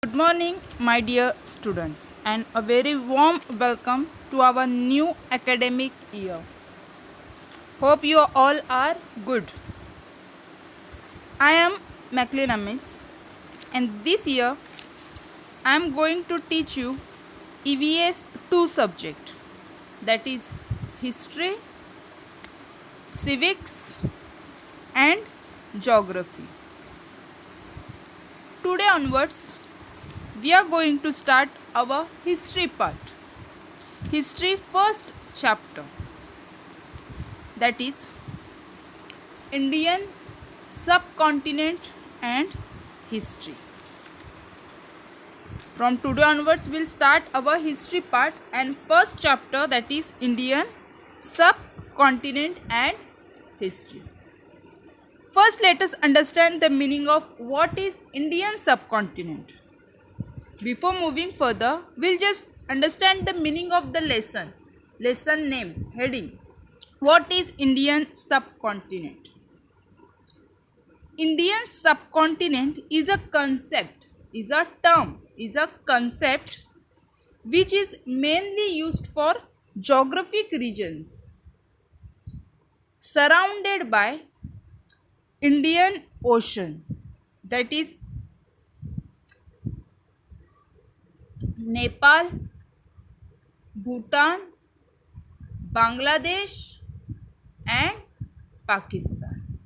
Good morning, my dear students, and a very warm welcome to our new academic year. Hope you all are good. I am Maclean Amis, and this year I am going to teach you EVS 2 subject, that is history, civics, and geography. Today onwards, we are going to start our history part. History first chapter, that is Indian subcontinent and history. From today onwards we'll start our history part and first chapter, that is Indian subcontinent and history. First let us understand the meaning of what is Indian subcontinent. Before moving further, we'll just understand the meaning of the lesson. Lesson name, heading. What is Indian subcontinent? Indian subcontinent is a concept, is a term, is a concept which is mainly used for geographic regions surrounded by Indian Ocean, that is Nepal, Bhutan, Bangladesh and Pakistan.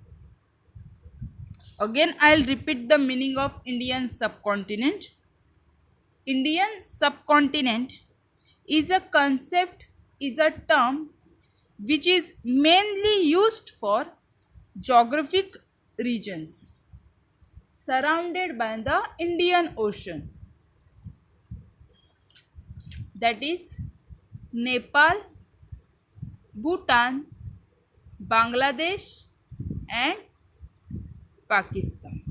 Again, I'll repeat the meaning of Indian subcontinent. Indian subcontinent is a concept, is a term which is mainly used for geographic regions surrounded by the Indian Ocean, that is Nepal, Bhutan, Bangladesh and Pakistan.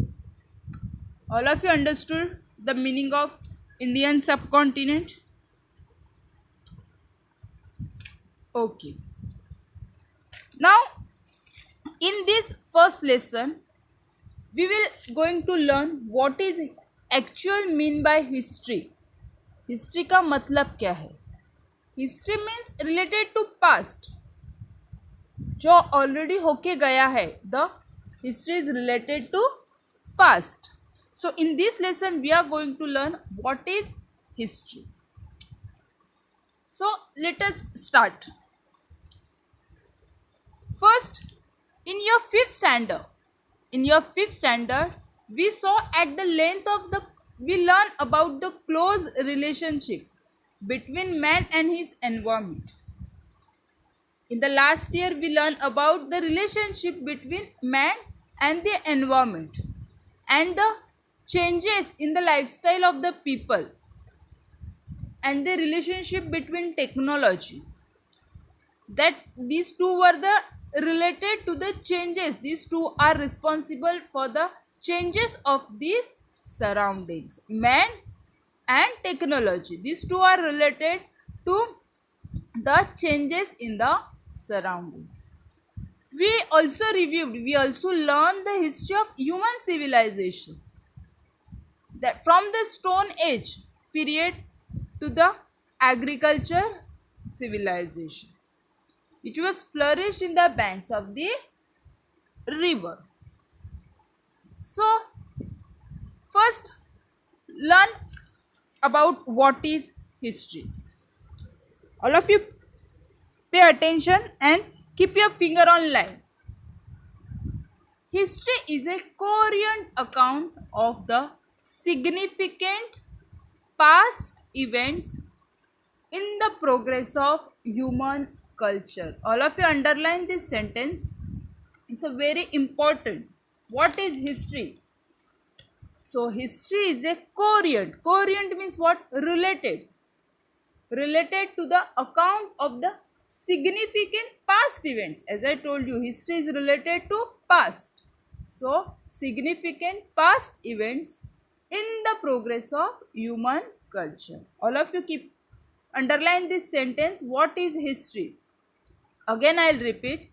All of you understood the meaning of Indian subcontinent? Okay. Now, in this first lesson, we will going to learn what is actual mean by history. History का मतलब क्या है? History means related to past, जो already होके गया है. The history is related to past. So in this lesson we are going to learn what is history. So let us start. First, in your fifth standard, we saw at the length of we learn about the close relationship between man and his environment. In the last year we learned about the relationship between man and the environment and the changes in the lifestyle of the people and the relationship between technology, that these two were the related to the changes. These two are responsible for the changes of these surroundings, man and technology. These two are related to the changes in the surroundings. We also learned the history of human civilization, that from the Stone Age period to the agriculture civilization, which was flourished in the banks of the river. So, first learn about what is history. All of you pay attention and keep your finger on line. History is a coherent account of the significant past events in the progress of human culture. All of you underline this sentence. It's a very important. What is history? So history is a coherent. Coherent means what? Related. Related to the account of the significant past events. As I told you, history is related to past. So significant past events in the progress of human culture. All of you keep underline this sentence. What is history? Again I'll repeat.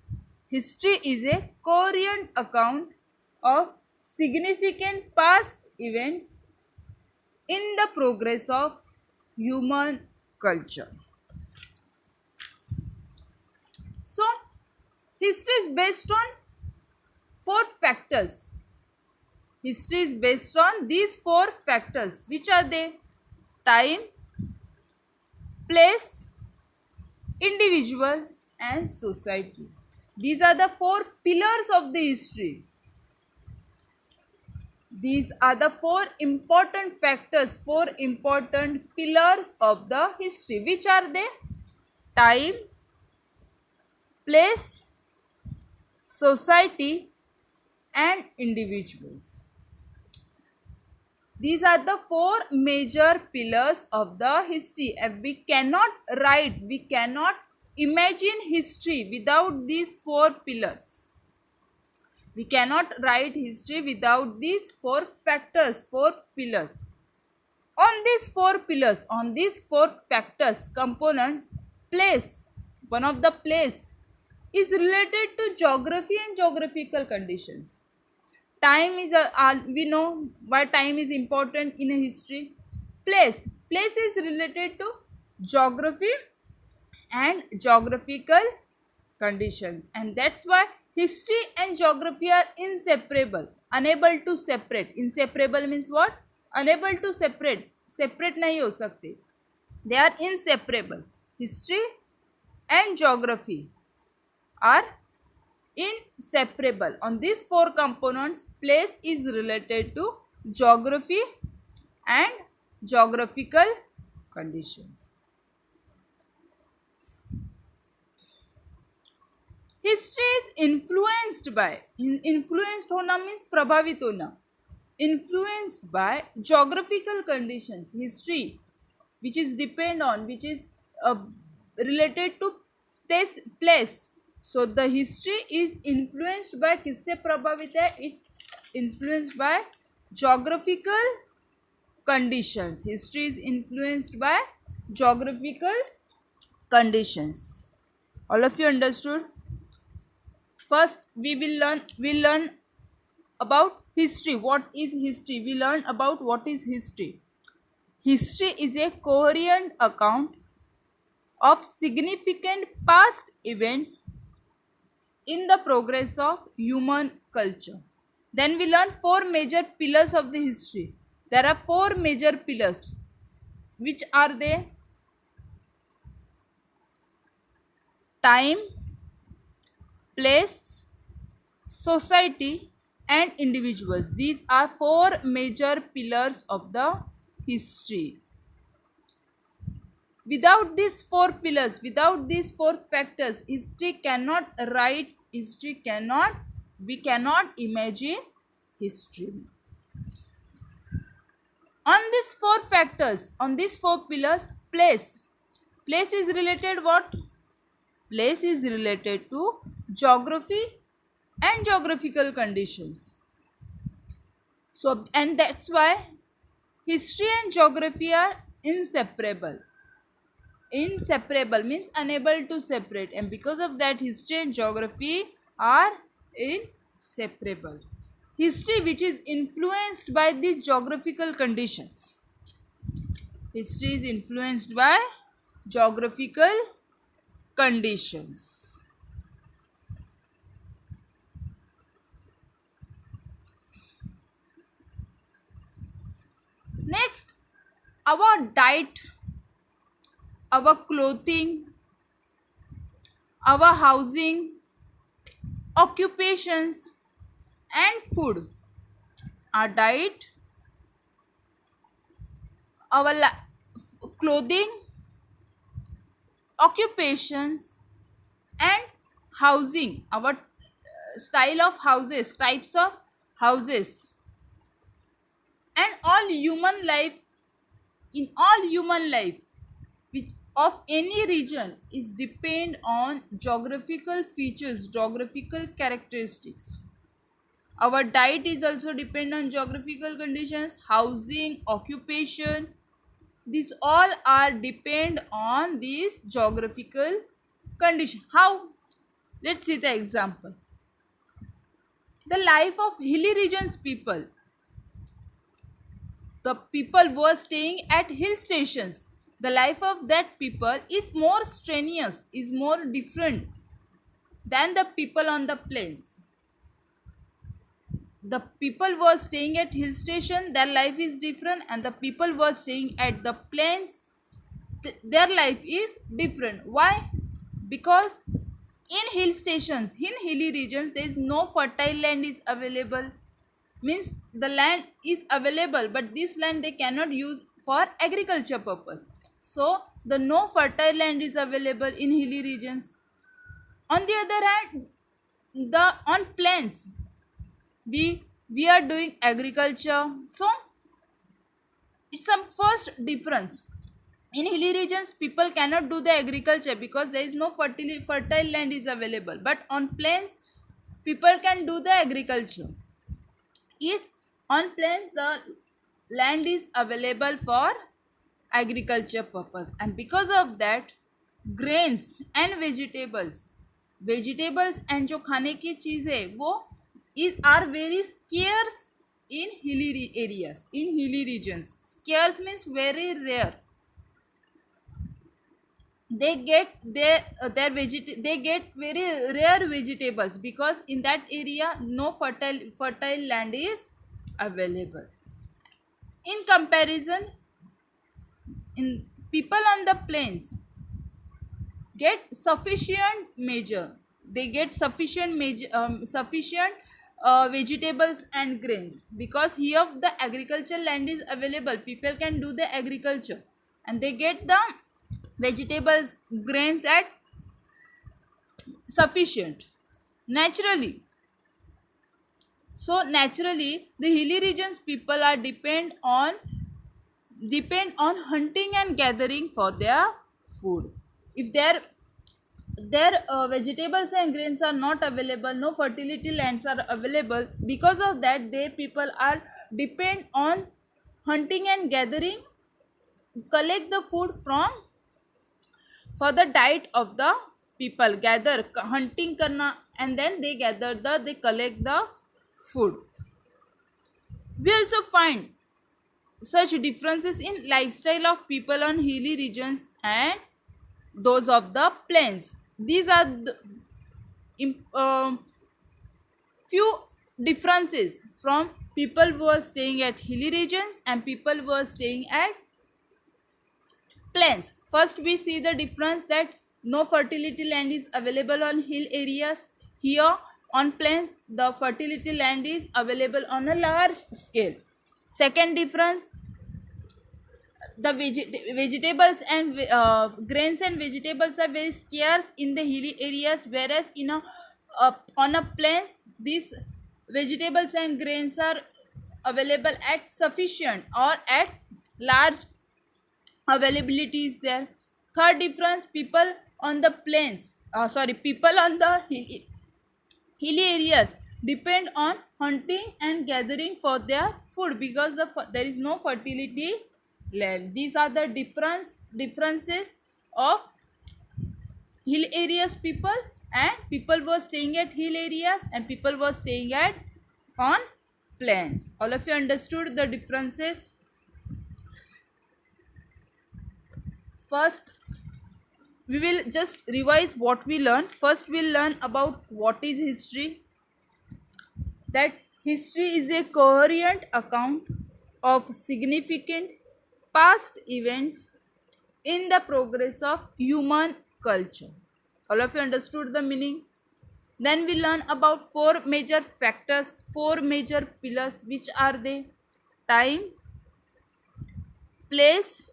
History is a coherent account of significant past events in the progress of human culture. So history is based on four factors. History is based on these four factors. Which are they? Time, place, individual, and society. These are the four pillars of the history. These are the four important factors, four important pillars of the history. Which are they? Time, place, society, and individuals. These are the four major pillars of the history. We cannot write, we cannot imagine history without these four pillars. We cannot write history without these four factors, four pillars. On these four pillars, on these four factors, components, place, one of the place is related to geography and geographical conditions. Time is we know why time is important in a history. Place is related to geography and geographical conditions, and that's why history and geography are inseparable, unable to separate. Inseparable means what? Unable to separate नहीं हो सकते. They are inseparable. History and geography are inseparable. On these four components, place is related to geography and geographical conditions. History is influenced by, influenced होना means प्रभावित होना, influenced by geographical conditions. History which is depend on, which is related to place. So the history is influenced by, किससे प्रभावित है? It's influenced by geographical conditions. History is influenced by geographical conditions. All of you understood? First we will learn about history. What is history? We learn about what is history. History is a coherent account of significant past events in the progress of human culture. Then we learn four major pillars of the history. There are four major pillars. Which are they? Time, place, society, and individuals. These are four major pillars of the history. Without these four pillars, without these four factors, history cannot write, we cannot imagine history. On these four factors, on these four pillars, place is related what? Place is related to geography and geographical conditions. So, and that's why history and geography are inseparable. Inseparable means unable to separate, and because of that history and geography are inseparable. History which is influenced by these geographical conditions. History is influenced by geographical conditions. Next, our diet, our clothing, our housing, occupations, and food. Our diet, our clothing, occupations, and housing, our style of houses, types of houses, and all human life, in all human life which of any region is depend on geographical features, geographical characteristics. Our diet is also depend on geographical conditions, housing, occupation. These all are depend on these geographical conditions. How? Let's see the example. The life of hilly regions people. the people were staying at hill stations. The life of that people is more strenuous, is more different than the people on the plains. The people were staying at hill station, their life is different, and the people were staying at the plains, their life is different. Why? Because in hill stations, in hilly regions, there is no fertile land is available. Means the land is available, but this land they cannot use for agriculture purpose. So the no fertile land is available in hilly regions. On the other hand, the on plains we are doing agriculture. So it's some first difference. In hilly regions, people cannot do the agriculture because there is no fertile land is available. But on plains, people can do the agriculture. Is on plains the land is available for agriculture purpose, and because of that grains and vegetables and जो खाने की चीज़ है वो is are very scarce in hilly areas, in hilly regions. Scarce means very rare. They get they get very rare vegetables because in that area no fertile land is available. In comparison, in people on the plains get sufficient major they get sufficient vegetables and grains because here the agricultural land is available, people can do the agriculture and they get the vegetables grains at sufficient naturally. So naturally the hilly regions people are depend on hunting and gathering for their food. If their vegetables and grains are not available, no fertility lands are available, because of that they people are depend on hunting and gathering, collect the food from for the diet of the people, gather hunting karna and then they gather they collect the food. We also find such differences in lifestyle of people on hilly regions and those of the plains. These are the few differences from people who are staying at hilly regions and people who are staying at plains. First we see the difference that no fertility land is available on hill areas. Here on plains the fertility land is available on a large scale. Second difference, the vegetables and grains and vegetables are very scarce in the hilly areas, whereas in a on a plains these vegetables and grains are available at sufficient or at large availability is there. Third difference, people on the plains people on the hilly areas depend on hunting and gathering for their food because there is no fertility land. These are the differences of hill areas people and people were staying at hill areas and people were staying at on plains. All of you understood the differences? First we will just revise what we learned. First we'll learn about what is history. That history is a coherent account of significant past events in the progress of human culture. All of you understood the meaning? Then we learn about four major factors, four major pillars. Which are they? Time, place,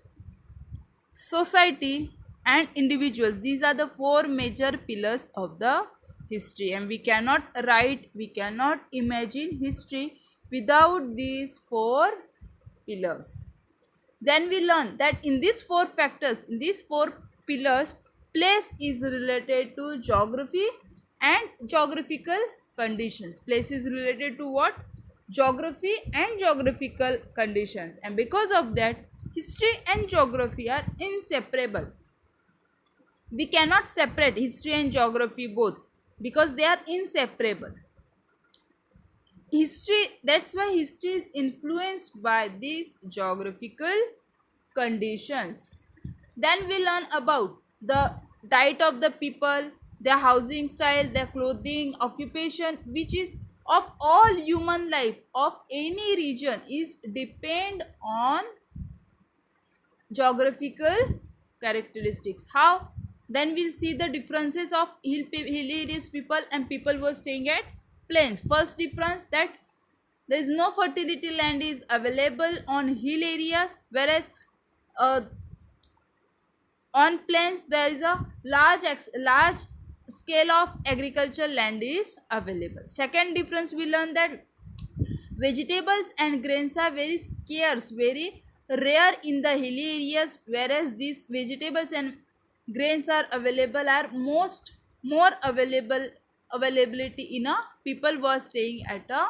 society and individuals. These are the four major pillars of the history, and we cannot write, we cannot imagine history without these four pillars. Then we learn that in these four factors, in these four pillars, place is related to geography and geographical conditions. Place is related to what? Geography and geographical conditions, and because of that history and geography are inseparable. We cannot separate history and geography both because they are inseparable. History, that's why history is influenced by these geographical conditions. Then we learn about the diet of the people, their housing style, their clothing, occupation, which is of all human life of any region is depend on geographical characteristics. How? Then we'll see the differences of hilly areas people and people who are staying at plains. First difference, that there is no fertility land is available on hill areas, whereas uh, on plains there is a large scale of agricultural land is available. Second difference, we learn that vegetables and grains are very scarce, very rare in the hilly areas, whereas these vegetables and grains are available, are most more availability in a people who are staying at a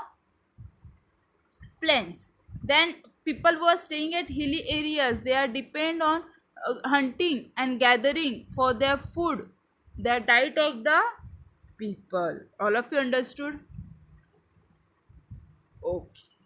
plains. Then people who are staying at hilly areas, they are depend on hunting and gathering for their food, their diet of the people. All of you understood? Okay.